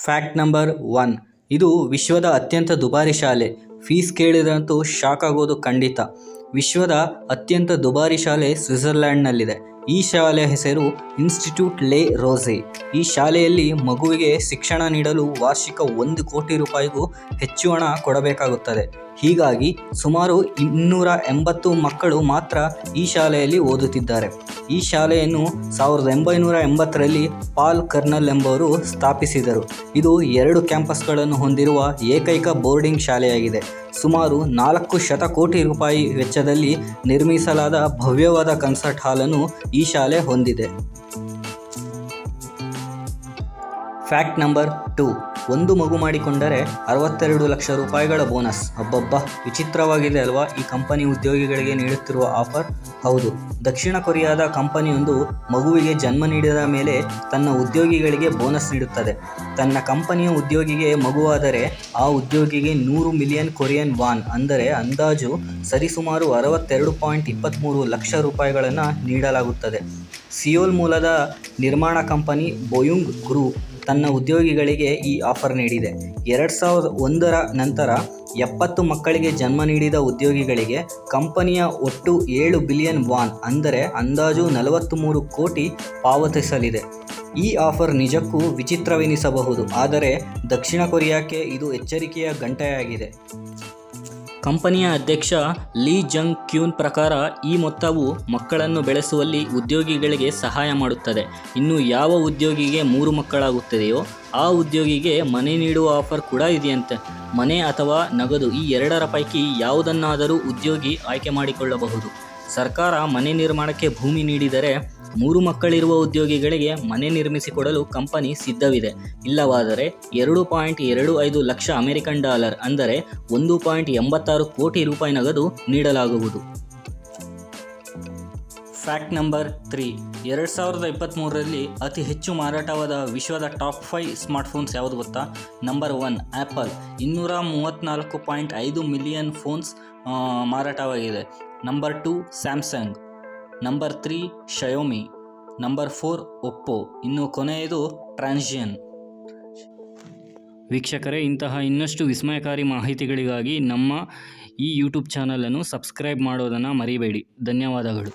Fact number 1. ಇದು ವಿಶ್ವದ ಅತ್ಯಂತ ದುಬಾರಿ ಶಾಲೆ. ಫೀಸ್ ಕೇಳಿದ್ರಂತೂ ಶಾಕ್ ಆಗೋದು ಖಂಡಿತ. ವಿಶ್ವದ ಅತ್ಯಂತ ದುಬಾರಿ ಶಾಲೆ ಸ್ವಿಟ್ಜರ್ಲ್ಯಾಂಡ್ನಲ್ಲಿದೆ. ಈ ಶಾಲೆಯ ಹೆಸರು ಇನ್ಸ್ಟಿಟ್ಯೂಟ್ ಲೆ ರೋಸೆ. ಈ ಶಾಲೆಯಲ್ಲಿ ಮಗುವಿಗೆ ಶಿಕ್ಷಣ ನೀಡಲು ವಾರ್ಷಿಕ 1 ಕೋಟಿ ರೂಪಾಯಿಗೂ ಹೆಚ್ಚು ಹಣ ಕೊಡಬೇಕಾಗುತ್ತದೆ. ಹೀಗಾಗಿ ಸುಮಾರು 280 ಮಕ್ಕಳು ಮಾತ್ರ ಈ ಶಾಲೆಯಲ್ಲಿ ಓದುತ್ತಿದ್ದಾರೆ. ಈ ಶಾಲೆಯನ್ನು 1980ರಲ್ಲಿ ಪಾಲ್ ಕರ್ನಲ್ ಎಂಬುವರು ಸ್ಥಾಪಿಸಿದರು. ಇದು 2 ಕ್ಯಾಂಪಸ್ಗಳನ್ನು ಹೊಂದಿರುವ ಏಕೈಕ ಬೋರ್ಡಿಂಗ್ ಶಾಲೆಯಾಗಿದೆ. ಸುಮಾರು 4 ಶತಕೋಟಿ ರೂಪಾಯಿ ವೆಚ್ಚದಲ್ಲಿ ನಿರ್ಮಿಸಲಾದ ಭವ್ಯವಾದ ಕನ್ಸರ್ಟ್ ಹಾಲನ್ನು ಈ ಶಾಲೆ ಹೊಂದಿದೆ. Fact number 2. ಒಂದು ಮಗು ಮಾಡಿಕೊಂಡರೆ 62 ಲಕ್ಷ ರೂಪಾಯಿಗಳ ಬೋನಸ್. ಅಬ್ಬಬ್ಬಾ, ವಿಚಿತ್ರವಾಗಿದೆ ಅಲ್ವಾ ಈ ಕಂಪನಿ ಉದ್ಯೋಗಿಗಳಿಗೆ ನೀಡುತ್ತಿರುವ ಆಫರ್? ಹೌದು, ದಕ್ಷಿಣ ಕೊರಿಯಾದ ಕಂಪನಿಯೊಂದು ಮಗುವಿಗೆ ಜನ್ಮ ನೀಡಿದ ಮೇಲೆ ತನ್ನ ಉದ್ಯೋಗಿಗಳಿಗೆ ಬೋನಸ್ ನೀಡುತ್ತದೆ. ತನ್ನ ಕಂಪನಿಯ ಉದ್ಯೋಗಿಗೆ ಮಗುವಾದರೆ ಆ ಉದ್ಯೋಗಿಗೆ 100 ಮಿಲಿಯನ್ ಕೊರಿಯನ್ ವಾನ್ ಅಂದರೆ ಅಂದಾಜು ಸರಿಸುಮಾರು 62.23 ಲಕ್ಷ ರೂಪಾಯಿಗಳನ್ನು ನೀಡಲಾಗುತ್ತದೆ. ಸಿಯೋಲ್ ಮೂಲದ ನಿರ್ಮಾಣ ಕಂಪನಿ ಬೋಯುಂಗ್ ಗ್ರೂಪ್ ತನ್ನ ಉದ್ಯೋಗಿಗಳಿಗೆ ಈ ಆಫರ್ ನೀಡಿದೆ. 2001ರ ನಂತರ 70 ಮಕ್ಕಳಿಗೆ ಜನ್ಮ ನೀಡಿದ ಉದ್ಯೋಗಿಗಳಿಗೆ ಕಂಪನಿಯ ಒಟ್ಟು 7 ಬಿಲಿಯನ್ ವಾನ್ ಅಂದರೆ ಅಂದಾಜು 43 ಕೋಟಿ ಪಾವತಿಸಲಿದೆ. ಈ ಆಫರ್ ನಿಜಕ್ಕೂ ವಿಚಿತ್ರವೆನಿಸಬಹುದು, ಆದರೆ ದಕ್ಷಿಣ ಕೊರಿಯಾಕ್ಕೆ ಇದು ಎಚ್ಚರಿಕೆಯ ಗಂಟೆಯಾಗಿದೆ. ಕಂಪನಿಯ ಅಧ್ಯಕ್ಷ ಲೀ ಜಂಗ್ ಕ್ಯೂನ್ ಪ್ರಕಾರ ಈ ಮೊತ್ತವು ಮಕ್ಕಳನ್ನು ಬೆಳೆಸುವಲ್ಲಿ ಉದ್ಯೋಗಿಗಳಿಗೆ ಸಹಾಯ ಮಾಡುತ್ತದೆ. ಇನ್ನು ಯಾವ ಉದ್ಯೋಗಿಗೆ 3 ಮಕ್ಕಳಾಗುತ್ತದೆಯೋ ಆ ಉದ್ಯೋಗಿಗೆ ಮನೆ ನೀಡುವ ಆಫರ್ ಕೂಡ ಇದೆಯಂತೆ. ಮನೆ ಅಥವಾ ನಗದು ಈ 2ರ ಪೈಕಿ ಯಾವುದನ್ನಾದರೂ ಉದ್ಯೋಗಿ ಆಯ್ಕೆ ಮಾಡಿಕೊಳ್ಳಬಹುದು. ಸರ್ಕಾರ ಮನೆ ನಿರ್ಮಾಣಕ್ಕೆ ಭೂಮಿ ನೀಡಿದರೆ 3 ಮಕ್ಕಳಿರುವ ಉದ್ಯೋಗಿಗಳಿಗೆ ಮನೆ ನಿರ್ಮಿಸಿಕೊಡಲು ಕಂಪನಿ ಸಿದ್ಧವಿದೆ. ಇಲ್ಲವಾದರೆ 2.25 ಲಕ್ಷ ಅಮೆರಿಕನ್ ಡಾಲರ್ ಅಂದರೆ 1.86 ಕೋಟಿ ರೂಪಾಯಿ ನಗದು ನೀಡಲಾಗುವುದು. Fact number 3. 2023ರಲ್ಲಿ ಅತಿ ಹೆಚ್ಚು ಮಾರಾಟವಾದ ವಿಶ್ವದ ಟಾಪ್ 5 ಸ್ಮಾರ್ಟ್ಫೋನ್ಸ್ ಯಾವುದು ಗೊತ್ತಾ? ನಂಬರ್ 1 ಆ್ಯಪಲ್, 234.5 ಮಿಲಿಯನ್ ಫೋನ್ಸ್ ಮಾರಾಟವಾಗಿದೆ. Number 2 Samsung, number 3 Xiaomi, number 4 Oppo, ಇನ್ನು ಕೊನೆಯದು ಟ್ರಾನ್ಸಿಷನ್. ವೀಕ್ಷಕರೇ, ಇಂತಹ ಇನ್ನಷ್ಟು ವಿಸ್ಮಯಕಾರಿ ಮಾಹಿತಿಗಳಿಗಾಗಿ ನಮ್ಮ ಈ ಯೂಟ್ಯೂಬ್ ಚಾನಲನ್ನು ಸಬ್ಸ್ಕ್ರೈಬ್ ಮಾಡೋದನ್ನು ಮರಿಬೇಡಿ. ಧನ್ಯವಾದಗಳು.